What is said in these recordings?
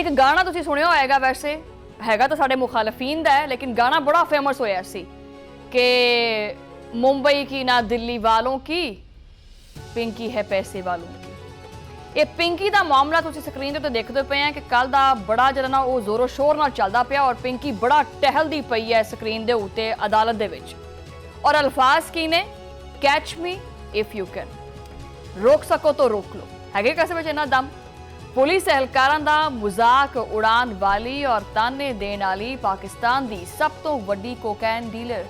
एक गाना तुसीं सुनिया होएगा, वैसे हैगा तो साडे मुखालफीन दा है, लेकिन गाना बड़ा फेमस होया सी कि मुंबई की ना दिल्ली वालों की, पिंकी है पैसे वालों की। ये पिंकी दा मामला तुसीं स्क्रीन ते देखदे पे हैं कि कल दा बड़ा जिहड़ा ना वो जोरो शोर नाल चलदा पिया और पिंकी बड़ा टहलदी पई है स्क्रीन दे उत्ते अदालत दे विच। और अल्फाज की ने, catch me if you can, रोक सको तो रोक लो। हैगे कैसे विच इन्ना दम? पुलिस एहलकारां दा मजाक उड़ान वाली और ताने देण वाली पाकिस्तान दी सब तो वड्डी कोकैन डीलर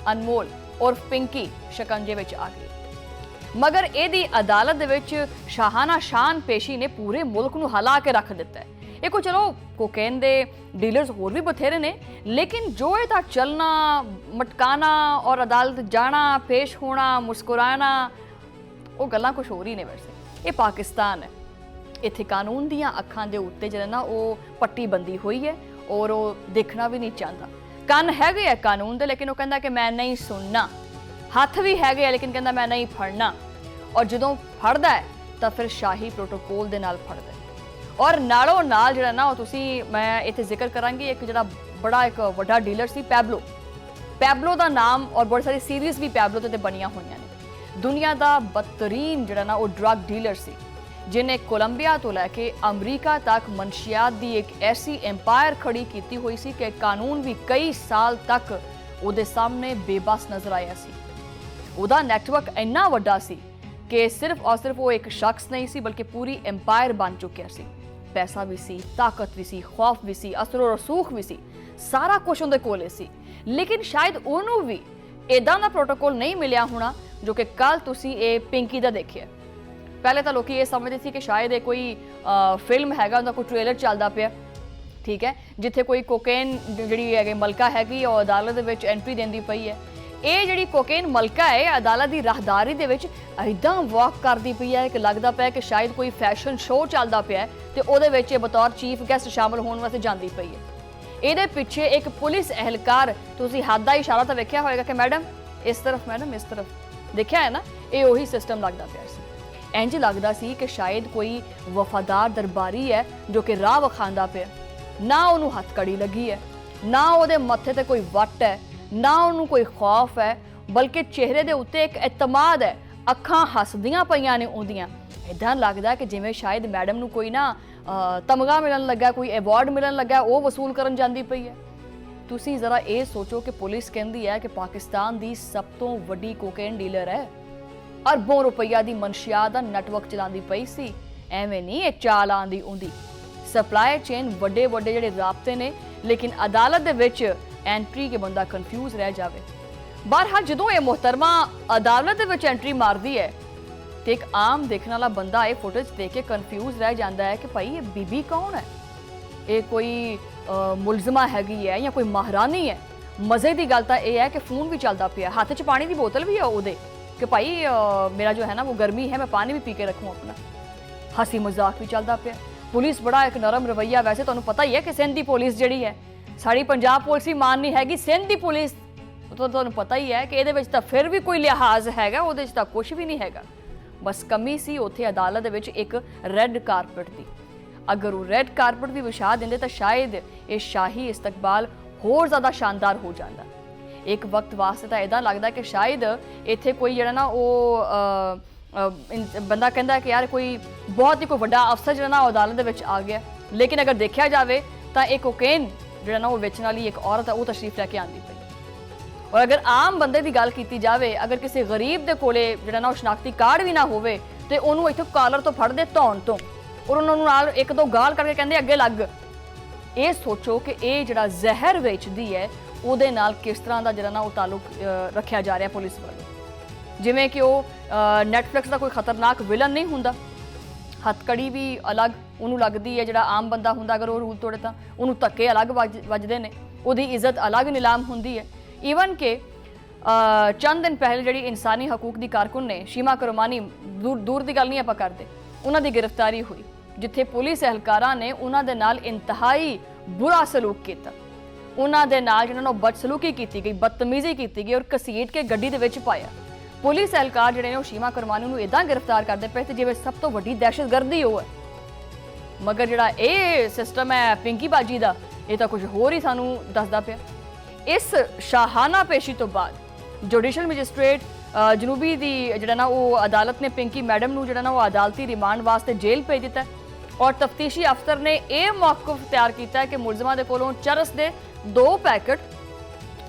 अनमोल उर्फ पिंकी शिकंजे विच आ गई। मगर इहदी अदालत दे विच शाहाना शान पेशी ने पूरे मुल्क नूं हिला के रख दिता है। ये कोई चलो कोकेन दे डीलर्स होर भी बथेरे ने, लेकिन जो इहदा चलना मटकाना और अदालत जाना, पेश होना, मुस्कुराना, वो गल्लां कुछ होर ही ने। वैसे ये पाकिस्तान है, इत्थे कानून दियां अखां दे उत्ते जिहड़ा ना वो पट्टी बंदी हुई है और वो देखना भी नहीं चाहता। कन हैगे है कानून दे, लेकिन वो कहंदा कि मैं नहीं सुनना। हत्थ भी हैगे है, लेकिन कहंदा मैं नहीं फड़ना। और जदों फड़दा है तां फिर शाही प्रोटोकोल दे नाल फड़दा है। और नालों नाल जिहड़ा ना तुसीं मैं इत्थे जिक्र करांगी एक जिहड़ा बड़ा एक वड्डा डीलर सी पैबलो। पैबलो दा नाम और बड़ी सारी सीरीज़ भी पैबलो ते बनियां होईयां ने। दुनिया दा बदतरीन जिहड़ा ना वो ड्रग डीलर सी, जिन्हें कोलंबिया तो लैके अमरीका तक मनशियात दी एक ऐसी एम्पायर खड़ी की हुई सी कि कानून भी कई साल तक उहदे सामने बेबस नजर आया सी। उहदा नैटवर्क इन्ना वड्डा सी कि सिर्फ और सिर्फ वो एक शख्स नहीं सी, बल्कि पूरी एम्पायर बन चुकिया सी। पैसा भी सी, ताकत भी सी, खौफ भी सी, असर रसूख भी सी, सारा कुछ उहदे कोले सी। लेकिन शायद उहनूं भी इदां दा प्रोटोकॉल नहीं मिलिया होना जो कि कल तुसीं ये पिंकी दा देखिया। पहले तो लोग ये समझते थे कि शायद ये कोई फिल्म हैगा, उनका कोई ट्रेलर चलता पिया, ठीक है, जिथे कोई कोकेन जी मलका हैगी और अदालत विच एंट्री देंदी पई है। ये जी कोकेन मलका है अदालत की राहदारी दे विच इदां वॉक करती पई है कि लगता पाया कि शायद कोई फैशन शो चलता पिया तो उहदे विच बतौर चीफ गैस्ट शामिल होने वास्ते जाती पई है। ये पिछे एक पुलिस एहलकार, तुसीं हत्थ दा इशारा तो वेख्या होएगा कि मैडम इस तरफ, मैडम इस तरफ, देखा है ना, ये उही सिस्टम लगता पाया सी। इंज लगदा सी कि शायद कोई वफादार दरबारी है जो कि राह वखांदा पिया। ना उन्होंने हथकड़ी लगी है, ना उहदे मत्थे ते कोई वट है, ना उन्होंने कोई खौफ है, बल्कि चेहरे दे उत्ते एक एतमाद है। अखां हसदियां पईयां ने उहदियां। इदां लगदा कि जिवें शायद मैडम नूं कोई ना तमगा मिलन लगा, कोई अवार्ड मिलन लगा, वो वसूल करन जांदी पई है। तुसीं जरा ये सोचो कि पुलिस कहंदी है कि पाकिस्तान दी सब तो वड्डी कोकेन डीलर है, अरबों रुपया दी मनशियात दा नैटवर्क चलांदी पई सी। एवें नहीं ये चाल आंदी उंदी। सप्लाई चेन वड्डे वड्डे जिहड़े राबते ने, लेकिन अदालत दे विच एंट्री के बंदा कन्फ्यूज रह जावे। बहरहाल जदों ये मोहतरमा अदालत दे विच एंट्री मारदी है तो एक आम देखने वाला बंदा ये फुटेज देख के कन्फ्यूज रह जाता है कि भाई ये बीबी कौन है, ये कोई मुलजमा हैगी है या कोई महारानी है। मज़े की गल तो यह है कि फोन भी चलता पिया, हाथ च पानी की बोतल भी है उहदे कि भाई मेरा जो है ना वो गर्मी है, मैं पानी भी पी के रखूँ अपना। हंसी मजाक भी चलता पिया। पुलिस बड़ा एक नरम रवैया, वैसे तुहानूं पता ही है कि सिंध की पुलिस जिहड़ी है, साड़ी पंजाब पुलिस भी मान नहीं हैगी, सिंध की पुलिस तो तुहानूं पता ही है कि इहदे विच तां फिर भी कोई लिहाज हैगा, उहदे च तां कुछ भी नहीं हैगा। बस कमी सी उत्थे अदालत दे विच एक रैड कारपेट दी। अगर वो रैड कारपेट भी विछा देंदे तां शायद ये शाही इस्तकबाल होर ज़्यादा शानदार हो जाता। एक वक्त वास्ते तो इदां लगदा कि शायद इत्थे कोई जिहड़ा ना वो बंदा कहंदा कि यार कोई बहुत ही कोई वड्डा अफसर जिहड़ा ना अदालत दे विच आ गया। लेकिन अगर देखा जाए तो एक कोकेन जिहड़ा ना वो बेचने वाली एक औरत है, वो तशरीफ लैके आंदी पई। और अगर आम बंदे की गल की जाए, अगर किसी गरीब के कोले जिहड़ा ना वो शनाख्ती कार्ड भी ना होवे तो उन्होंने इत्थों कालर तो फड़दे धौन तो और उन्होंने नाल एक दो गाल करके कहंदे अगे लग। ये सोचो कि ये जिहड़ा जहर वेचदी है ਉਹਦੇ ਨਾਲ किस तरह का जिहड़ा ना वो ताल्लुक रखा जा रहा पुलिस वालों। जिवें कि वो नैटफ्लिक्स का कोई खतरनाक विलन नहीं हुंदा, हथकड़ी भी अलग उन्होंने लगती है, जिहड़ा आम बंदा हुंदा अगर वो रूल तोड़े तो उन्होंने धक्के अलग वजदे ने, उहदी इज्जत अलग नीलाम हुंदी है। ईवन के चंद दिन पहले जिहड़ी इंसानी हकूक की कारकुन ने शीमा करमानी, दूर की गल नहीं आपां करदे, उन्हां दी गिरफ्तारी हुई जिथे पुलिस एहलकारां ने उन्हां दे नाल इंतहाई बुरा सलूक किया। उन्हां दे नाल जिन्हां नूं बदसलूकी की गई, बदतमीजी की गई और घसीट के गड्डी दे विच पाया। पुलिस एहलकार जिहड़े ने शीमा करमानी नूं इदां गिरफ्तार करदे पे जिवें सब तो वड्डी दहशतगर्दी हो है। ਮਗਰ ਜਿਹੜਾ ਇਹ ਸਿਸਟਮ ਹੈ ਪਿੰਕੀ ਬਾਜੀ ਦਾ, ਇਹ ਤਾਂ ਕੁਝ ਹੋਰ ਹੀ ਸਾਨੂੰ ਦੱਸਦਾ ਪਿਆ। ਇਸ ਸ਼ਾਹਾਨਾ ਪੇਸ਼ੀ ਤੋਂ ਬਾਅਦ ਜੁਡੀਸ਼ੀਅਲ ਮੈਜਿਸਟ੍ਰੇਟ ਜਨੂਬੀ ਦੀ ਜਿਹੜਾ ਨਾ ਉਹ ਅਦਾਲਤ ਨੇ ਪਿੰਕੀ ਮੈਡਮ ਨੂੰ ਜਿਹੜਾ ਨਾ ਉਹ ਅਦਾਲਤੀ ਰਿਮਾਂਡ ਵਾਸਤੇ ਜੇਲ੍ਹ ਭੇਜ ਦਿੱਤਾ ਔਰ ਤਫਤੀਸ਼ੀ ਅਫਸਰ ਨੇ ਇਹ ਮੌਕਫ ਤਿਆਰ ਕੀਤਾ ਕਿ ਮੁਲਜ਼ਮਾਂ ਦੇ ਕੋਲੋਂ ਚਰਸ ਦੇ 2 ਪੈਕਟ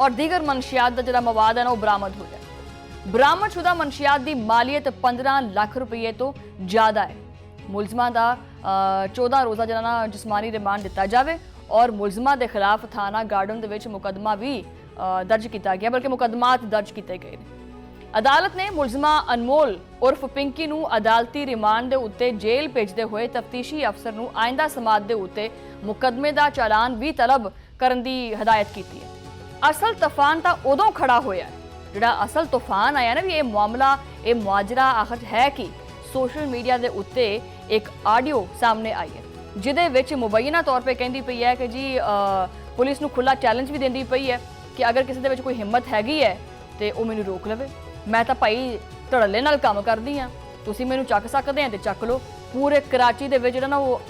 ਔਰ ਦੀਗਰ ਮਨਸ਼ੀਆਤ ਦਾ ਜਿਹੜਾ ਮਵਾਦ ਹੈ ਨਾ ਉਹ ਬਰਾਮਦ ਹੋ ਜਾਏ। ਬਰਾਮਦਸ਼ੁਦਾ ਮਨਸ਼ੀਆਤ ਦੀ ਮਾਲੀਅਤ 15 ਲੱਖ ਰੁਪਏ ਤੋਂ ਜ਼ਿਆਦਾ ਹੈ। ਮੁਲਜ਼ਮਾਂ ਦਾ 14 ਰੋਜ਼ਾ ਜਿਹੜਾ ਨਾ ਜਿਸਮਾਨੀ ਰਿਮਾਂਡ ਦਿੱਤਾ ਜਾਵੇ ਔਰ ਮੁਲਜ਼ਮਾਂ ਦੇ ਖਿਲਾਫ ਥਾਣਾ ਗਾਰਡਨ ਦੇ ਵਿੱਚ ਮੁਕੱਦਮਾ ਵੀ ਦਰਜ ਕੀਤਾ ਗਿਆ, ਬਲਕਿ ਮੁਕੱਦਮਾਤ ਦਰਜ ਕੀਤੇ ਗਏ ਨੇ। ਅਦਾਲਤ ਨੇ ਮੁਲਜ਼ਮਾ ਅਨਮੋਲ ਉਰਫ ਪਿੰਕੀ ਨੂੰ ਅਦਾਲਤੀ ਰਿਮਾਂਡ ਦੇ ਉੱਤੇ ਜੇਲ੍ਹ ਭੇਜਦੇ ਹੋਏ ਤਫਤੀਸ਼ੀ ਅਫਸਰ ਨੂੰ ਆਇੰਦਾ ਸਮਾਅਤ ਦੇ ਉੱਤੇ ਮੁਕੱਦਮੇ ਦਾ ਚਾਲਾਨ ਵੀ ਤਲਬ ਕਰਨ ਦੀ ਹਦਾਇਤ ਕੀਤੀ ਹੈ। ਅਸਲ ਤੂਫਾਨ ਤਾਂ ਉਦੋਂ ਖੜਾ ਹੋਇਆ ਜਿਹੜਾ ਅਸਲ ਤੂਫਾਨ ਆਇਆ ਨਾ ਵੀ ਇਹ ਮਾਮਲਾ, ਇਹ ਮੁਆਜਰਾ ਆਖਰ ਹੈ ਕਿ ਸੋਸ਼ਲ ਮੀਡੀਆ ਦੇ ਉੱਤੇ ਇੱਕ ਆਡੀਓ ਸਾਹਮਣੇ ਆਈ ਹੈ ਜਿਹਦੇ ਵਿੱਚ ਮੁਬੈਨਾ ਤੌਰ 'ਤੇ ਕਹਿੰਦੀ ਪਈ ਹੈ ਕਿ ਜੀ ਪੁਲਿਸ ਨੂੰ ਖੁੱਲਾ ਚੈਲੰਜ ਵੀ ਦਿੰਦੀ ਪਈ ਹੈ ਕਿ ਅਗਰ ਕਿਸੇ ਦੇ ਵਿੱਚ ਕੋਈ ਹਿੰਮਤ ਹੈਗੀ ਹੈ ਤੇ ਉਹ ਮੈਨੂੰ ਰੋਕ ਲਵੇ। ਮੈਂ ਤਾਂ ਭਾਈ ਧੜੱਲੇ ਨਾਲ ਕੰਮ ਕਰਦੀ ਹਾਂ, ਤੁਸੀਂ ਮੈਨੂੰ ਚੱਕ ਸਕਦੇ ਆ ਤੇ ਚੱਕ ਲਓ। ਪੂਰੇ ਕਰਾਚੀ ਦੇ ਵਿੱਚ ਜਿਹੜਾ ਨਾ ਉਹ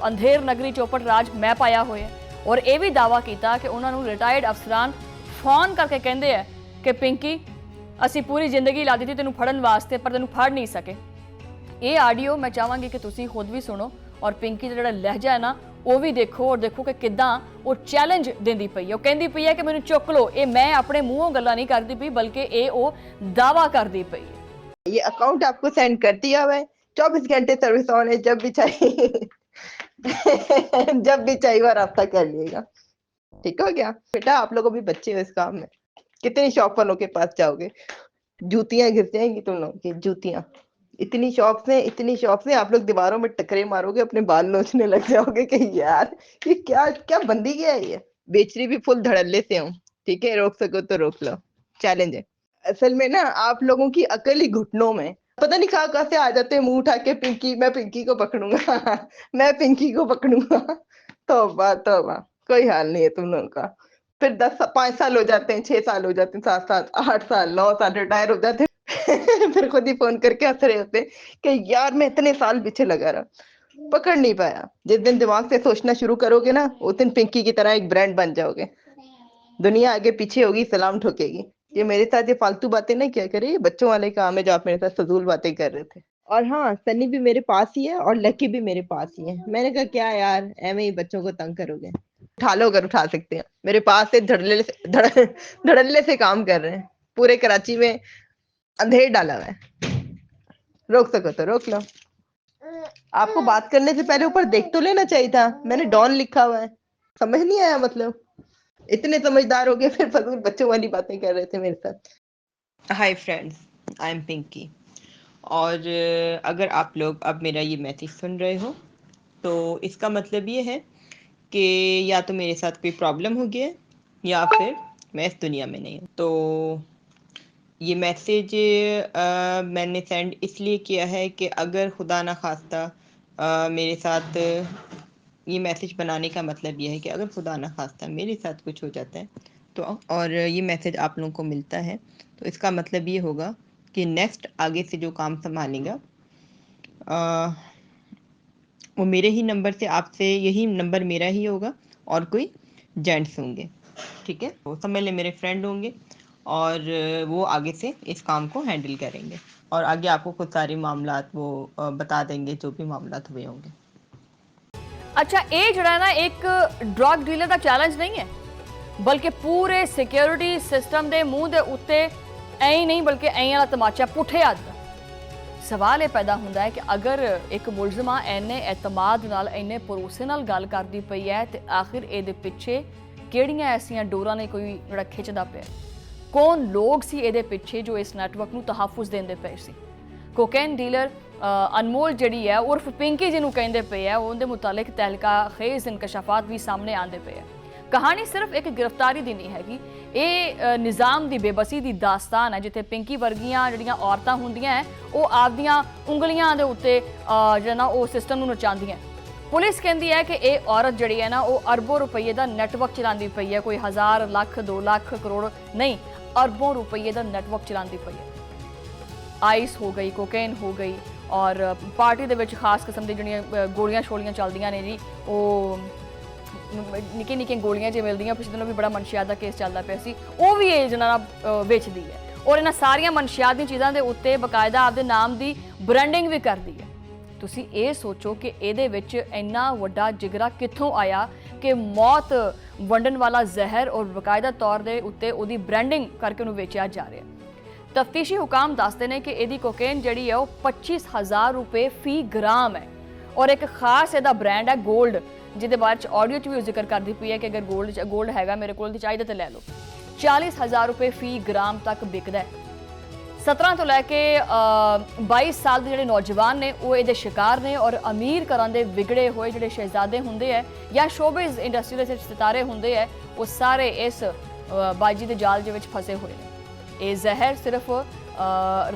ਅੰਧੇਰ ਨਗਰੀ ਚੌਪਟ ਰਾਜ ਮੈਂ ਪਾਇਆ ਹੋਇਆ ਔਰ ਇਹ ਵੀ ਦਾਅਵਾ ਕੀਤਾ ਕਿ ਉਹਨਾਂ ਨੂੰ ਰਿਟਾਇਰਡ ਅਫਸਰਾਨ ਫੋਨ ਕਰਕੇ ਕਹਿੰਦੇ ਆ ਕਿ ਪਿੰਕੀ ਅਸੀਂ ਪੂਰੀ ਜ਼ਿੰਦਗੀ ਲਾ ਦਿੱਤੀ ਤੈਨੂੰ ਫੜਨ ਵਾਸਤੇ ਪਰ ਤੈਨੂੰ ਫੜ ਨਹੀਂ ਸਕੇ। ਇਹ ਆਡੀਓ ਮੈਂ ਚਾਹਾਂਗੀ ਕਿ ਤੁਸੀਂ ਖੁਦ ਵੀ ਸੁਣੋ ਔਰ ਪਿੰਕੀ ਦਾ ਜਿਹੜਾ ਲਹਿਜਾ ਹੈ ਨਾ ਉਹ ਵੀ ਦੇਖੋ ਔਰ ਦੇਖੋ ਕਿ ਕਿੱਦਾਂ ਉਹ ਚੈਲੰਜ ਦਿੰਦੀ ਪਈ ਹੈ। ਉਹ ਕਹਿੰਦੀ ਪਈ ਹੈ ਕਿ ਮੈਨੂੰ ਚੁੱਕ ਲਓ। ਇਹ ਮੈਂ ਆਪਣੇ ਮੂੰਹੋਂ ਗੱਲਾਂ ਨਹੀਂ ਕਰਦੀ ਪਈ ਬਲਕਿ ਇਹ ਉਹ दावा करती पई है। ये अकाउंट आपको सेंड कर दिया हुआ है, 24 घंटे सर्विस ऑन है, जब भी चाहिए जब भी चाहिए वह रास्ता कर लिएगा। ठीक हो गया बेटा, आप लोगों भी बच्चे हो इस काम में, कितनी शॉप वालों के पास जाओगे, जूतियां घिस जाएंगी तुम लोगों की, जूतियां इतनी शॉप से आप लोग दीवारों में टकरे मारोगे, अपने बाल नोचने लग जाओगे कि यार ये क्या क्या बंदी क्या है। ये बेचरी भी फुल धड़ल्ले से हूँ, ठीक है, रोक सको तो रोक लो, चैलेंज है। असल में ना आप लोगों की अकल ही घुटनों में, पता नहीं कहाँ से आ जाते हैं मुंह उठा के पिंकी, मैं पिंकी को पकड़ूंगा मैं पिंकी को पकड़ूंगा। तौबा कोई हाल नहीं है तुम लोगों का। फिर 5 साल हो जाते हैं, 6 साल हो जाते हैं, 7 साल 8 साल 9 साल रिटायर हो जाते हैं फिर खुद ही फोन करके हंस रहे होते कि यार मैं इतने साल पीछे लगा रहा, पकड़ नहीं पाया। जिस दिन दिमाग से सोचना शुरू करोगे ना उस दिन पिंकी की तरह एक ब्रांड बन जाओगे, दुनिया आगे पीछे होगी, सलाम ठोकेगी। ये मेरे साथ ये फालतू बातें नहीं क्या करे, ये बच्चों वाले काम है जो आप मेरे साथ फजूल बातें कर रहे थे। और हाँ, सनी भी मेरे पास ही है और लकी भी मेरे पास ही है। मैंने कहा क्या यार एवं ही बच्चों को तंग करोगे, उठा लो अगर उठा सकते हैं। मेरे पास से धड़ल्ले से काम कर रहे हैं, पूरे कराची में अंधेर डाला हुआ है, रोक सको तो रोक लो। आपको बात करने से पहले ऊपर देख तो लेना चाहिए था, मैंने डॉन लिखा हुआ है, समझ नहीं आया मतलब, इतने समझदार हो गए फिर फजूल बच्चों वाली बातें कर रहे थे मेरे साथ। Hi friends, I am Pinky. और अगर आप लोग अब मेरा ये मैसेज सुन रहे हो तो इसका मतलब ये है कि या तो मेरे साथ कोई प्रॉब्लम हो गया है या फिर मैं इस दुनिया में नहीं हूँ। तो ये मैसेज मैंने सेंड इसलिए किया है कि अगर खुदा ना खास्ता मेरे साथ, ये मैसेज बनाने का मतलब ये है कि अगर खुदा ना खास्ता मेरे साथ कुछ हो जाता है तो, और ये मैसेज आप लोगों को मिलता है तो इसका मतलब ये होगा कि नेक्स्ट आगे से जो काम संभालेगा वो मेरे ही नंबर से, आपसे यही नंबर मेरा ही होगा और कोई जेंट्स होंगे, ठीक है, वो सब मेरे फ्रेंड होंगे और वो आगे से इस काम को हैंडल करेंगे और आगे आपको खुद सारे मामलात वो बता देंगे जो भी मामलात हुए होंगे। अच्छा, ये जड़ा ना एक ड्रग डीलर का चैलेंज नहीं है बल्कि पूरे सिक्योरिटी सिस्टम के मुंह के उत्ते ऐ ही नहीं बल्कि ऐ वाला तमाचा पुठे हद दा। सवाल ये पैदा होंदा है कि अगर एक मुलजमा इन्ने एतमाद नाल इन्ने भरोसे नाल गल करदी पई है तो आखिर ये पिछे किहड़ियां ऐसियां डोरां ने कोई जिहड़ा खिचदा पिया, कौन लोग सी ये पिछे जो इस नैटवर्क नूं तहफुज़ देंदे पए सी। कोकेन डीलर अनमोल जिहड़ी है उर्फ पिंकी जिन्हों कहते पे है उनके मुतालिक तहलका खेज इंकशाफात भी सामने आते पे है। कहानी सिर्फ एक गिरफ्तारी दी नहीं हैगी, ये निज़ाम की बेबसी की दास्तान है जिथे पिंकी वर्गियां जिहड़ियां औरतां हुंदियां हैं वो आपदियां उंगलियां दे उत्ते जिहड़ा ना वो सिस्टम नूं नचांदियां। पुलिस कहती है कि ये औरत जिहड़ी है ना वो अरबों रुपये का नैटवर्क चलाती पई है, कोई 1000 लाख 2 लाख करोड़ नहीं, अरबों रुपये का नैटवर्क चलाती पई है। आइस हो गई, कोकेन हो गई ਔਰ ਪਾਰਟੀ ਦੇ ਵਿੱਚ ਖਾਸ ਕਿਸਮ ਦੀ ਜਿਹੜੀਆਂ ਗੋਲੀਆਂ ਛੋਲੀਆਂ ਚੱਲਦੀਆਂ ਨੇ ਜੀ, ਉਹ ਨਿੱਕੀਆਂ ਨਿੱਕੀਆਂ ਗੋਲੀਆਂ ਜੇ ਮਿਲਦੀਆਂ। ਪਿਛਲੇ ਦਿਨੋਂ ਵੀ ਬੜਾ ਮਨਸ਼ਿਆਤ ਦਾ ਕੇਸ ਚੱਲਦਾ ਪਿਆ ਸੀ, ਉਹ ਵੀ ਇਹ ਜਨਾਬ ਵੇਚਦੀ ਹੈ ਔਰ ਇਹਨਾਂ ਸਾਰੀਆਂ ਮਨਸ਼ਿਆਤ ਦੀਆਂ ਚੀਜ਼ਾਂ ਦੇ ਉੱਤੇ ਬਕਾਇਦਾ ਆਪਦੇ ਨਾਮ ਦੀ ਬ੍ਰਾਂਡਿੰਗ ਵੀ ਕਰਦੀ ਹੈ। ਤੁਸੀਂ ਇਹ ਸੋਚੋ ਕਿ ਇਹਦੇ ਵਿੱਚ ਇੰਨਾ ਵੱਡਾ ਜਿਗਰਾ ਕਿੱਥੋਂ ਆਇਆ ਕਿ ਮੌਤ ਵੰਡਣ ਵਾਲਾ ਜ਼ਹਿਰ ਔਰ ਬਕਾਇਦਾ ਤੌਰ ਦੇ ਉੱਤੇ ਉਹਦੀ ਬ੍ਰਾਂਡਿੰਗ ਕਰਕੇ ਉਹਨੂੰ ਵੇਚਿਆ ਜਾ ਰਿਹਾ। ਤਫਤੀਸ਼ੀ ਹੁਕਾਮ ਦੱਸਦੇ ਨੇ ਕਿ ਇਹਦੀ ਕੋਕੇਨ ਜਿਹੜੀ ਹੈ ਉਹ 25,000 ਰੁਪਏ ਫੀ ਗ੍ਰਾਮ ਹੈ ਔਰ ਇੱਕ ਖਾਸ ਇਹਦਾ ਬ੍ਰਾਂਡ ਹੈ 골ਡ, ਜਿਹਦੇ ਬਾਰੇ ਚ ਆਡੀਓ ਚ ਵੀ ਜ਼ਿਕਰ ਕਰਦੀ ਪਈ ਹੈ ਕਿ ਅਗਰ 골ਡ ਹੈਗਾ ਮੇਰੇ ਕੋਲ ਤੇ ਚਾਹੀਦਾ ਤੇ ਲੈ ਲਓ। 40,000 ਰੁਪਏ ਫੀ ਗ੍ਰਾਮ ਤੱਕ ਵਿਕਦਾ ਹੈ। 17 ਤੋਂ ਲੈ ਕੇ 22 ਸਾਲ ਦੇ ਜਿਹੜੇ ਨੌਜਵਾਨ ਨੇ ਉਹ ਇਹਦੇ ਸ਼ਿਕਾਰ ਨੇ ਔਰ ਅਮੀਰ ਘਰਾਂ ਦੇ ਵਿਗੜੇ ਹੋਏ ਜਿਹੜੇ ਸ਼ਹਿਜ਼ਾਦੇ ਹੁੰਦੇ ਹੈ ਜਾਂ ਸ਼ੋਬਿਜ਼ ਇੰਡਸਟਰੀ ਦੇ ਸਿਤਾਰੇ ਹੁੰਦੇ ਹੈ, ਉਹ ਸਾਰੇ ਇਸ ਬਾਜੀ ਦੇ ਜਾਲ ਦੇ ਵਿੱਚ ਫਸੇ ਹੋਏ ਨੇ। ਇਹ ਜ਼ਹਿਰ ਸਿਰਫ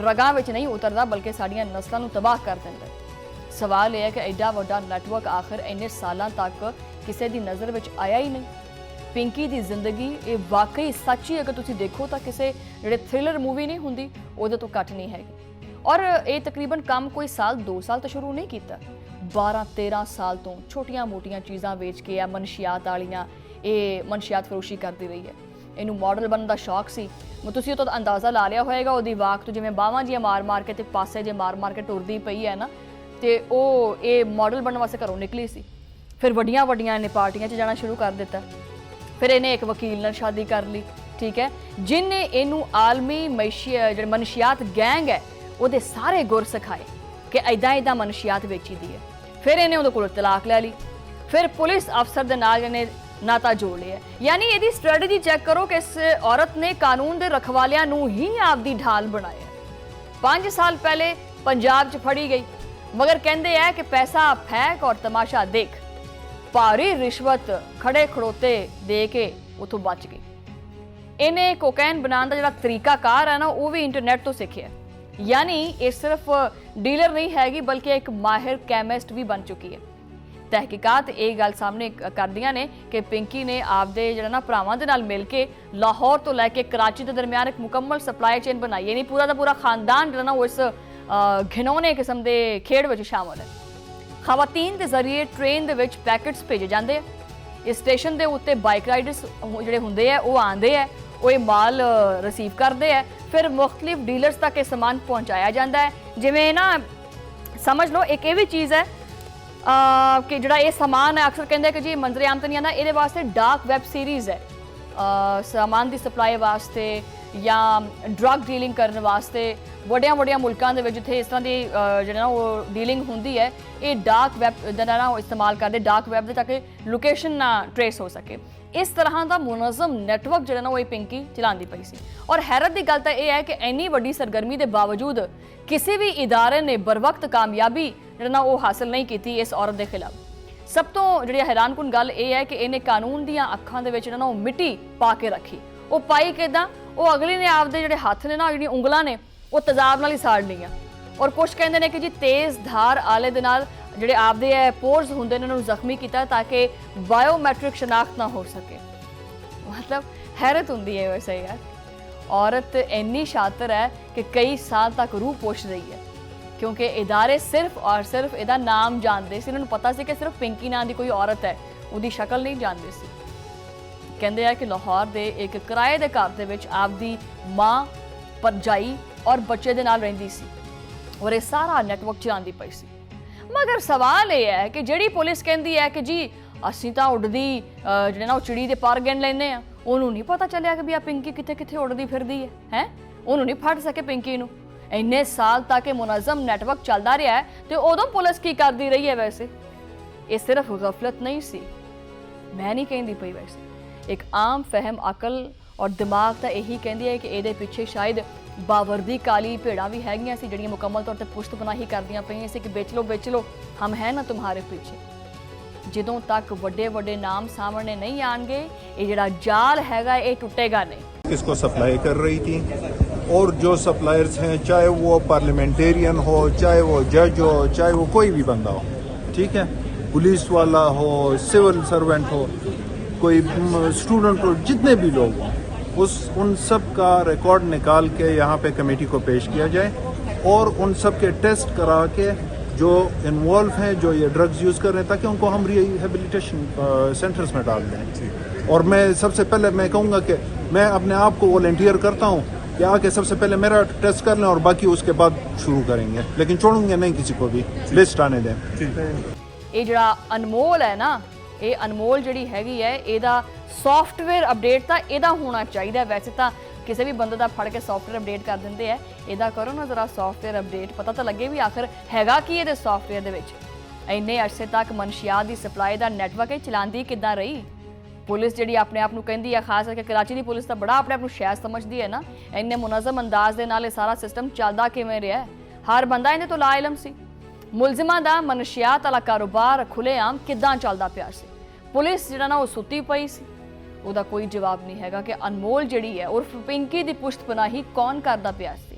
ਰਗਾਂ ਵਿੱਚ ਨਹੀਂ ਉਤਰਦਾ ਬਲਕਿ ਸਾਡੀਆਂ ਨਸਲਾਂ ਨੂੰ ਤਬਾਹ ਕਰ ਦਿੰਦਾ ਹੈ। ਸਵਾਲ ਇਹ ਹੈ ਕਿ ਐਡਾ ਵੱਡਾ ਨੈਟਵਰਕ ਆਖਰ ਇੰਨੇ ਸਾਲਾਂ ਤੱਕ ਕਿਸੇ ਦੀ ਨਜ਼ਰ ਵਿੱਚ ਆਇਆ ਹੀ ਨਹੀਂ। ਪਿੰਕੀ ਦੀ ਜ਼ਿੰਦਗੀ ਇਹ ਵਾਕਈ ਸੱਚੀ ਅਗਰ ਤੁਸੀਂ ਦੇਖੋ ਤਾਂ ਕਿਸੇ ਜਿਹੜੇ ਥ੍ਰਿਲਰ ਮੂਵੀ ਨਹੀਂ ਹੁੰਦੀ ਉਹਦੇ ਤੋਂ ਘੱਟ ਨਹੀਂ ਹੈਗੀ। ਔਰ ਇਹ ਤਕਰੀਬਨ ਕੰਮ ਕੋਈ ਸਾਲ 2 ਸਾਲ ਤੋਂ ਸ਼ੁਰੂ ਨਹੀਂ ਕੀਤਾ, 12-13 ਸਾਲ ਤੋਂ ਛੋਟੀਆਂ-ਮੋਟੀਆਂ ਚੀਜ਼ਾਂ ਵੇਚ ਕੇ ਆ ਮਨਸ਼ਿਆਤ ਵਾਲੀਆਂ ਇਹ ਮਨਸ਼ਿਆਤ ਫਰੋਸ਼ੀ ਕਰਦੀ ਰਹੀ ਹੈ। ਇਹਨੂੰ ਮਾਡਲ ਬਣਨ ਦਾ ਸ਼ੌਕ ਸੀ। ਤੁਸੀਂ ਉਹ ਤਾਂ ਅੰਦਾਜ਼ਾ ਲਾ ਲਿਆ ਹੋਏਗਾ ਉਹਦੀ ਵਾਕ ਤੋਂ, ਜਿਵੇਂ ਬਾਹਾਂ ਜੀਆਂ ਮਾਰ-ਮਾਰ ਕੇ ਤੇ ਪਾਸੇ ਜੇ ਮਾਰ-ਮਾਰ ਕੇ ਟੁਰਦੀ ਪਈ ਹੈ ਨਾ, ਤੇ ਉਹ ਇਹ ਮਾਡਲ ਬਣਨ ਵਾਸਤੇ ਘਰੋਂ ਨਿਕਲੀ ਸੀ। ਫਿਰ ਵੱਡੀਆਂ ਇਹਨੇ ਪਾਰਟੀਆਂ 'ਚ ਜਾਣਾ ਸ਼ੁਰੂ ਕਰ ਦਿੱਤਾ। ਫਿਰ ਇਹਨੇ ਇੱਕ ਵਕੀਲ ਨਾਲ ਸ਼ਾਦੀ ਕਰ ਲਈ, ਠੀਕ ਹੈ, ਜਿਨਨੇ ਇਹਨੂੰ ਆਲਮੀ ਜਿਹੜੇ ਮਨਸ਼ਿਆਤ ਗੈਂਗ ਹੈ ਉਹਦੇ ਸਾਰੇ ਗੁਰ ਸਿਖਾਏ ਕਿ ਐਦਾਂ ਮਨਸ਼ਿਆਤ ਵੇਚੀ ਦੀ ਹੈ। ਫਿਰ ਇਹਨੇ ਉਹਦੇ ਕੋਲ ਤਲਾਕ ਲੈ ਲਈ। ਫਿਰ ਪੁਲਿਸ ਅਫਸਰ ਦੇ ਨਾਲ ਇਹਨੇ ਨਾਤਾ ਜੋੜ ਲਿਆ। ਯਾਨੀ ਇਹਦੀ ਸਟ੍ਰੈਟਜੀ ਚੈੱਕ ਕਰੋ ਕਿ ਇਸ ਔਰਤ ਨੇ ਕਾਨੂੰਨ ਦੇ ਰਖਵਾਲਿਆਂ ਨੂੰ ਹੀ ਆਪਦੀ ਢਾਲ ਬਣਾਇਆ। 5 ਸਾਲ ਪਹਿਲੇ ਪੰਜਾਬ 'ਚ ਫੜੀ ਗਈ, ਮਗਰ ਕਹਿੰਦੇ ਹੈ ਕਿ ਪੈਸਾ ਫੈਕ ਔਰ ਤਮਾਸ਼ਾ ਦੇਖ, ਭਾਰੀ ਰਿਸ਼ਵਤ ਖੜੇ ਖੜੋਤੇ ਦੇ ਕੇ ਉਥੋਂ ਬਚ ਗਈ। ਇਹਨੇ ਕੋਕੇਨ ਬਣਾਉਣ ਦਾ ਜਿਹੜਾ ਤਰੀਕਾਕਾਰ ਹੈ ਨਾ ਉਹ ਵੀ ਇੰਟਰਨੈਟ ਤੋਂ ਸਿੱਖਿਆ। ਯਾਨੀ ਇਹ ਸਿਰਫ ਡੀਲਰ ਨਹੀਂ ਹੈਗੀ ਬਲਕਿ ਇੱਕ ਮਾਹਿਰ ਕੈਮਿਸਟ ਵੀ ਬਣ ਚੁੱਕੀ ਹੈ। ਤਹਿਕੀਕਾਤ ਇਹ ਗੱਲ ਸਾਹਮਣੇ ਕਰਦੀਆਂ ਨੇ ਕਿ ਪਿੰਕੀ ਨੇ ਆਪਦੇ ਜਿਹੜਾ ਨਾ ਭਰਾਵਾਂ ਦੇ ਨਾਲ ਮਿਲ ਕੇ ਲਾਹੌਰ ਤੋਂ ਲੈ ਕੇ ਕਰਾਚੀ ਦੇ ਦਰਮਿਆਨ ਇੱਕ ਮੁਕੰਮਲ ਸਪਲਾਈ ਚੇਨ ਬਣਾਈ ਹੈ। ਨਹੀਂ ਪੂਰਾ ਦਾ ਪੂਰਾ ਖਾਨਦਾਨ ਜਿਹੜਾ ਨਾ ਉਹ ਇਸ ਘਿਨੌਣੇ ਕਿਸਮ ਦੇ ਖੇਡ ਵਿੱਚ ਸ਼ਾਮਲ ਹੈ। ਖਵਾਤੀਨ ਦੇ ਜ਼ਰੀਏ ਟ੍ਰੇਨ ਦੇ ਵਿੱਚ ਪੈਕੇਟਸ ਭੇਜੇ ਜਾਂਦੇ ਆ। ਇਸ ਸਟੇਸ਼ਨ ਦੇ ਉੱਤੇ ਬਾਈਕ ਰਾਈਡਰਸ ਜਿਹੜੇ ਹੁੰਦੇ ਆ ਉਹ ਆਉਂਦੇ ਆ, ਉਹ ਇਹ ਮਾਲ ਰਿਸੀਵ ਕਰਦੇ ਆ, ਫਿਰ ਮੁxtਲਿਫ ਡੀਲਰਸ ਤੱਕ ਇਹ ਸਮਾਨ ਪਹੁੰਚਾਇਆ ਜਾਂਦਾ ਹੈ। ਜਿਵੇਂ ਨਾ ਸਮਝ ਲਓ ਇੱਕ ਇਹ ਵੀ ਚੀਜ਼ ਹੈ ਕਿ ਜਿਹੜਾ ਇਹ ਸਮਾਨ ਹੈ ਅਕਸਰ ਕਹਿੰਦੇ ਕਿ ਜੀ ਮੰਜ਼ਰੇ ਆਮ ਤਾਂ ਨਹੀਂ ਆਉਂਦਾ, ਇਹਦੇ ਵਾਸਤੇ ਡਾਰਕ ਵੈਬ ਸੀਰੀਜ਼ ਹੈ ਸਾਮਾਨ ਦੀ ਸਪਲਾਈ ਵਾਸਤੇ ਜਾਂ ਡਰੱਗ ਡੀਲਿੰਗ ਕਰਨ ਵਾਸਤੇ। ਵੱਡੀਆਂ ਮੁਲਕਾਂ ਦੇ ਵਿੱਚ ਜਿੱਥੇ ਇਸ ਤਰ੍ਹਾਂ ਦੀ ਜਿਹੜਾ ਨਾ ਉਹ ਡੀਲਿੰਗ ਹੁੰਦੀ ਹੈ, ਇਹ ਡਾਰਕ ਵੈਬ ਦਾ ਨਾ ਉਹ ਇਸਤੇਮਾਲ ਕਰਦੇ, ਡਾਰਕ ਵੈਬ ਦੇ ਤਾਂ ਕਿ ਲੋਕੇਸ਼ਨ ਨਾ ਟਰੇਸ ਹੋ ਸਕੇ। ਇਸ ਤਰ੍ਹਾਂ ਦਾ ਮੁਨਜ਼ਮ ਨੈਟਵਰਕ ਜਿਹੜਾ ਨਾ ਉਹ ਇਹ ਪਿੰਕੀ ਚਲਾਉਂਦੀ ਪਈ ਸੀ। ਔਰ ਹੈਰਤ ਦੀ ਗੱਲ ਤਾਂ ਇਹ ਹੈ ਕਿ ਇੰਨੀ ਵੱਡੀ ਸਰਗਰਮੀ ਦੇ ਬਾਵਜੂਦ ਕਿਸੇ ਵੀ ਇਦਾਰੇ ਨੇ ਬਰਵਕਤ ਕਾਮਯਾਬੀ ਜਿਹੜਾ ਨਾ ਉਹ ਹਾਸਲ ਨਹੀਂ ਕੀਤੀ ਇਸ ਔਰਤ ਦੇ ਖਿਲਾਫ। ਸਭ ਤੋਂ ਜਿਹੜੀ ਹੈਰਾਨਕੁਨ ਗੱਲ ਇਹ ਹੈ ਕਿ ਇਹਨੇ ਕਾਨੂੰਨ ਦੀਆਂ ਅੱਖਾਂ ਦੇ ਵਿੱਚ ਜਿਹੜਾ ਨਾ ਉਹ ਮਿੱਟੀ ਪਾ ਕੇ ਰੱਖੀ। ਉਹ ਪਾਈ ਕਿੱਦਾਂ? ਉਹ ਅਗਲੇ ਨੇ ਆਪਦੇ ਜਿਹੜੇ ਹੱਥ ਨੇ ਨਾ ਜਿਹੜੀਆਂ ਉਂਗਲਾਂ ਨੇ ਉਹ ਤੇਜ਼ਾਬ ਨਾਲ ਹੀ ਸਾੜ ਲਈਆਂ। ਔਰ ਕੁਝ ਕਹਿੰਦੇ ਨੇ ਕਿ ਜੀ ਤੇਜ਼ ਧਾਰ ਆਲੇ ਦੇ ਨਾਲ ਜਿਹੜੇ ਆਪਦੇ ਪੋਰਸ ਹੁੰਦੇ ਨੇ ਉਹਨਾਂ ਨੂੰ ਜ਼ਖਮੀ ਕੀਤਾ ਤਾਂ ਕਿ ਬਾਇਓਮੈਟ੍ਰਿਕ ਸ਼ਨਾਖਤ ਨਾ ਹੋ ਸਕੇ। ਮਤਲਬ ਹੈਰਤ ਹੁੰਦੀ ਹੈ ਵੈਸੇ ਯਾਰ, ਔਰਤ ਇੰਨੀ ਸ਼ਾਤਰ ਹੈ ਕਿ ਕਈ ਸਾਲ ਤੱਕ ਰੂਹ ਪੋਸ਼ ਰਹੀ ਹੈ ਕਿਉਂਕਿ ਇਦਾਰੇ ਸਿਰਫ ਔਰ ਸਿਰਫ ਇਹਦਾ ਨਾਮ ਜਾਣਦੇ ਸੀ। ਇਹਨਾਂ ਨੂੰ ਪਤਾ ਸੀ ਕਿ ਸਿਰਫ ਪਿੰਕੀ ਨਾਂ ਦੀ ਕੋਈ ਔਰਤ ਹੈ, ਉਹਦੀ ਸ਼ਕਲ ਨਹੀਂ ਜਾਣਦੇ ਸੀ। ਕਹਿੰਦੇ ਆ ਕਿ ਲਾਹੌਰ ਦੇ ਇੱਕ ਕਿਰਾਏ ਦੇ ਘਰ ਦੇ ਵਿੱਚ ਆਪਦੀ ਮਾਂ, ਭਰਜਾਈ ਔਰ ਬੱਚੇ ਦੇ ਨਾਲ ਰਹਿੰਦੀ ਸੀ ਔਰ ਇਹ ਸਾਰਾ ਨੈਟਵਰਕ ਚਲਾਉਂਦੀ ਪਈ ਸੀ। ਮਗਰ ਸਵਾਲ ਇਹ ਹੈ ਕਿ ਜਿਹੜੀ ਪੁਲਿਸ ਕਹਿੰਦੀ ਹੈ ਕਿ ਜੀ ਅਸੀਂ ਤਾਂ ਉੱਡਦੀ ਜਿਹੜੇ ਨਾ ਉਹ ਚਿੜੀ ਦੇ ਪਰ ਗਿਣ ਲੈਂਦੇ ਆ, ਉਹਨੂੰ ਨਹੀਂ ਪਤਾ ਚੱਲਿਆ ਕਿ ਵੀ ਆ ਪਿੰਕੀ ਕਿੱਥੇ ਉੱਡਦੀ ਫਿਰਦੀ ਹੈ। ਉਹਨੂੰ ਨਹੀਂ ਫੜ ਸਕੇ ਪਿੰਕੀ ਨੂੰ। ਇੰਨੇ ਸਾਲ ਤੱਕ ਇਹ ਮੁਨਜ਼ਮ ਨੈਟਵਰਕ ਚੱਲਦਾ ਰਿਹਾ ਤੇ ਉਦੋਂ ਪੁਲਿਸ ਕੀ ਕਰਦੀ ਰਹੀ ਹੈ? ਵੈਸੇ ਇਹ ਸਿਰਫ ਗਫਲਤ ਨਹੀਂ ਸੀ, ਮੈਂ ਨਹੀਂ ਕਹਿੰਦੀ ਪਈ, ਵੈਸੇ ਇੱਕ ਆਮ ਫਹਿਮ ਅਕਲ ਔਰ ਦਿਮਾਗ ਤਾਂ ਇਹੀ ਕਹਿੰਦੀ ਹੈ ਕਿ ਇਹਦੇ ਪਿੱਛੇ ਸ਼ਾਇਦ ਬਾਵਰਦੀ ਕਾਲੀ ਭੇੜਾਂ ਵੀ ਹੈਗੀਆਂ ਸੀ ਜਿਹੜੀਆਂ ਮੁਕੰਮਲ ਤੌਰ ਤੇ ਪੁਸ਼ਤ ਪਨਾਹੀ ਕਰਦੀਆਂ ਪਈਆਂ ਸੀ ਕਿ ਵੇਚ ਲਓ ਹਮ ਹੈ ਨਾ ਤੁਹਾਡੇ ਪਿੱਛੇ। ਜਦੋਂ ਤੱਕ ਵੱਡੇ ਨਾਮ ਸਾਹਮਣੇ नहीं आएंगे ये ਜਿਹੜਾ जाल हैगा ये टूटेगा नहीं। इसको सप्लाई कर रही थी और जो सप्लायर्स हैं चाहे वो पार्लियामेंटेरियन हो, चाहे वो जज हो, चाहे वो कोई भी बंदा हो, ठीक है, पुलिस वाला हो, सिविल सर्वेंट हो, कोई स्टूडेंट हो, जितने भी लोग हों उन सब का रिकॉर्ड निकाल के यहाँ पे कमेटी को पेश किया जाए और उन सब के टेस्ट करा के जो इन्वॉल्व हैं, जो ये ड्रग्स यूज़ कर रहे हैं, ताकि उनको हम रिहेबिलिटेशन सेंटर्स में डाल दें। और मैं सबसे पहले मैं कहूँगा कि मैं अपने आप को वॉलंटियर करता हूँ कि आके सबसे पहले मेरा टेस्ट कर लें और बाकी उसके बाद शुरू करेंगे, लेकिन छोड़ूंगे नहीं किसी को भी, लिस्ट आने दें। ਇਹ ਜਿਹੜਾ ਅਨਮੋਲ ਹੈ ਨਾ, ਇਹ ਅਨਮੋਲ ਜਿਹੜੀ ਹੈਗੀ ਹੈ, ਇਹਦਾ ਸੌਫਟਵੇਅਰ ਅਪਡੇਟ ਤਾਂ ਇਹਦਾ ਹੋਣਾ ਚਾਹੀਦਾ। ਵੈਸੇ ਤਾਂ ਕਿਸੇ ਵੀ ਬੰਦੇ ਦਾ ਫੜ ਕੇ ਸੌਫਟਵੇਅਰ ਅਪਡੇਟ ਕਰ ਦਿੰਦੇ ਆ, ਇਹਦਾ ਕਰੋ ਨਾ ਜ਼ਰਾ ਸੌਫਟਵੇਅਰ ਅਪਡੇਟ, ਪਤਾ ਤਾਂ ਲੱਗੇ ਵੀ ਆਖਰ ਹੈਗਾ ਕੀ ਇਹਦੇ ਸੌਫਟਵੇਅਰ ਦੇ ਵਿੱਚ। ਇੰਨੇ ਅਰਸੇ ਤੱਕ ਮਨਸ਼ਿਆਤ ਦੀ ਸਪਲਾਈ ਦਾ ਨੈਟਵਰਕ ਇਹ ਚਲਾਉਂਦੀ ਕਿੱਦਾਂ ਰਹੀ? ਪੁਲਿਸ ਜਿਹੜੀ ਆਪਣੇ ਆਪ ਨੂੰ ਕਹਿੰਦੀ ਆ, ਖਾਸ ਕਰਕੇ ਕਰਾਚੀ ਦੀ ਪੁਲਿਸ ਤਾਂ ਬੜਾ ਆਪਣੇ ਆਪ ਨੂੰ ਸ਼ਾਇਦ ਸਮਝਦੀ ਹੈ ਨਾ, ਇੰਨੇ ਮੁਨਜ਼ਮ ਅੰਦਾਜ਼ ਦੇ ਨਾਲ ਇਹ ਸਾਰਾ ਸਿਸਟਮ ਚੱਲਦਾ ਕਿਵੇਂ ਰਿਹਾ? ਹਰ ਬੰਦਾ ਇਹਦੇ ਤੋਂ ਲਾਇਲਮ ਸੀ। ਮੁਲਜ਼ਮਾਂ ਦਾ ਮਨਸ਼ਿਆਤ ਵਾਲਾ ਕਾਰੋਬਾਰ ਖੁੱਲ੍ਹੇਆਮ ਕਿੱਦਾਂ ਚੱਲਦਾ ਪਿਆ ਸੀ? ਪੁਲਿਸ ਜਿਹੜਾ ਨਾ ਉਹ ਸੁੱਤੀ ਪਈ ਸੀ, ਉਹਦਾ ਕੋਈ ਜਵਾਬ ਨਹੀਂ ਹੈਗਾ ਕਿ ਅਨਮੋਲ ਜਿਹੜੀ ਹੈ ਉਰਫ ਪਿੰਕੀ ਦੀ ਪੁਸ਼ਤਪਨਾਹੀ ਕੌਣ ਕਰਦਾ ਪਿਆ ਸੀ।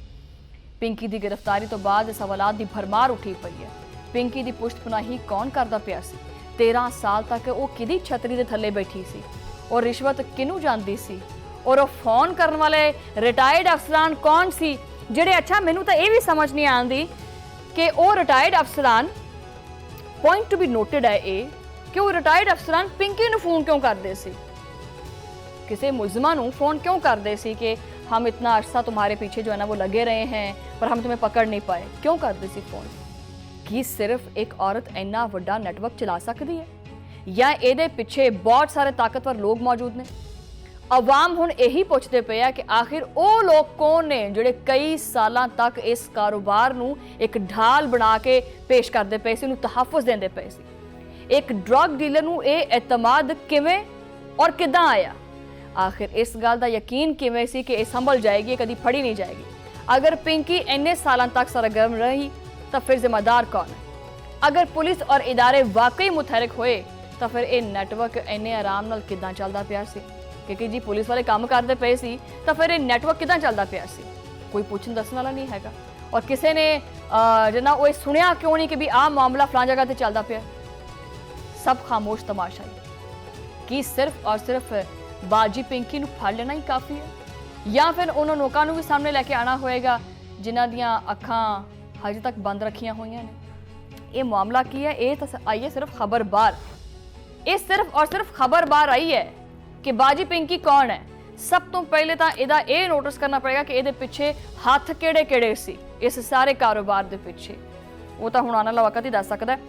ਪਿੰਕੀ ਦੀ ਗ੍ਰਿਫਤਾਰੀ ਤੋਂ ਬਾਅਦ ਸਵਾਲਾਤ ਦੀ ਭਰਮਾਰ ਉੱਠੀ ਪਈ ਹੈ। ਪਿੰਕੀ ਦੀ ਪੁਸ਼ਤਪਨਾਹੀ ਕੌਣ ਕਰਦਾ ਪਿਆ ਸੀ? 13 ਸਾਲ ਤੱਕ ਉਹ ਕਿਹਦੀ ਛਤਰੀ ਦੇ ਥੱਲੇ ਬੈਠੀ ਸੀ? ਔਰ ਰਿਸ਼ਵਤ ਕਿਹਨੂੰ ਜਾਂਦੀ ਸੀ? ਔਰ ਉਹ ਫੋਨ ਕਰਨ ਵਾਲੇ ਰਿਟਾਇਰਡ ਅਫਸਰਾਨ ਕੌਣ ਸੀ ਜਿਹੜੇ, ਅੱਛਾ ਮੈਨੂੰ ਤਾਂ ਇਹ ਵੀ ਸਮਝ ਨਹੀਂ ਆਉਂਦੀ ਕਿ ਉਹ ਰਿਟਾਇਰਡ ਅਫਸਰਾਨ, ਪੁਆਇੰਟ ਟੂ ਬੀ ਨੋਟਡ ਹੈ ਇਹ, ਕਿ ਉਹ ਰਿਟਾਇਰਡ ਅਫਸਰਾਨ ਪਿੰਕੀ ਨੂੰ ਫੋਨ ਕਿਉਂ ਕਰਦੇ ਸੀ? किसी मुलजिमा ਨੂੰ फोन क्यों करते सी कि हम इतना अरसा तुम्हारे पीछे जो है ना वो लगे रहे हैं पर हम तुम्हें पकड़ नहीं पाए? क्यों करते सी फोन? कि सिर्फ एक औरत इन्ना वड्डा नेटवर्क चला सकती है या ਇਹਦੇ ਪਿੱਛੇ बहुत सारे ताकतवर लोग मौजूद ने? आवाम हुण यही पुछते पे है कि आखिर ਉਹ लोग कौन ने ਜਿਹੜੇ कई सालों तक इस कारोबार ਨੂੰ एक ढाल बना के पेश करते पे सी, ਉਹਨੂੰ तहफ़ुज़ देंदे पे सी। एक ड्रग डीलर ਨੂੰ ਇਹ एतमाद किवें और किदां आया? आखिर इस गल का यकीन किवें सी कि संभल जाएगी, कभी फड़ी नहीं जाएगी? अगर पिंकी इन्ने सालों तक सरगर्म रही तो फिर जिम्मेदार कौन है? अगर पुलिस और इदारे वाकई मुतहरिक होए तो फिर ये नेटवर्क इन्ने आराम नाल किदां चलदा पिया सी? क्योंकि जी पुलिस वाले काम करते पे सी तो फिर ये नेटवर्क किदां चलदा पिया सी? कोई पूछन दसण वाला नहीं हैगा। और किसी ने जना वो सुनिया क्यों नहीं कि भी आ मामला फलां जगह ते चलदा पिया? सब खामोश तमाशा ही। कि सिर्फ और सिर्फ बाजी पिंकी ਨੂੰ ਫੜ ਲੈਣਾ ਹੀ ਕਾਫੀ ਹੈ ਜਾਂ ਫਿਰ ਉਹਨਾਂ ਲੋਕਾਂ ਨੂੰ ਵੀ ਸਾਹਮਣੇ ਲੈ ਕੇ ਆਣਾ ਹੋਏਗਾ ਜਿਨ੍ਹਾਂ ਦੀਆਂ ਅੱਖਾਂ ਹਜੇ ਤੱਕ ਬੰਦ ਰੱਖੀਆਂ ਹੋਈਆਂ ਨੇ? ਇਹ ਮਾਮਲਾ ਕੀ ਹੈ? ਇਹ ਤਾਂ ਆਈ ਹੈ ਸਿਰਫ ਖਬਰ ਬਾਹਰ, ਇਹ ਸਿਰਫ ਔਰ ਸਿਰਫ ਖਬਰ ਬਾਹਰ ਆਈ ਹੈ ਕਿ ਬਾਜੀ ਪਿੰਕੀ ਕੌਣ ਹੈ। ਸਭ ਤੋਂ ਪਹਿਲੇ ਤਾਂ ਇਹਦਾ ਇਹ ਨੋਟਿਸ ਕਰਨਾ ਪਏਗਾ ਕਿ ਇਹਦੇ ਪਿੱਛੇ ਹੱਥ ਕਿਹੜੇ-ਕਿਹੜੇ ਸੀ ਇਸ ਸਾਰੇ ਕਾਰੋਬਾਰ ਦੇ ਪਿੱਛੇ। ਉਹ ਤਾਂ ਹੁਣ ਆਉਣ ਵਾਲਾ ਵਕਤ ਹੀ ਦੱਸ ਸਕਦਾ ਹੈ।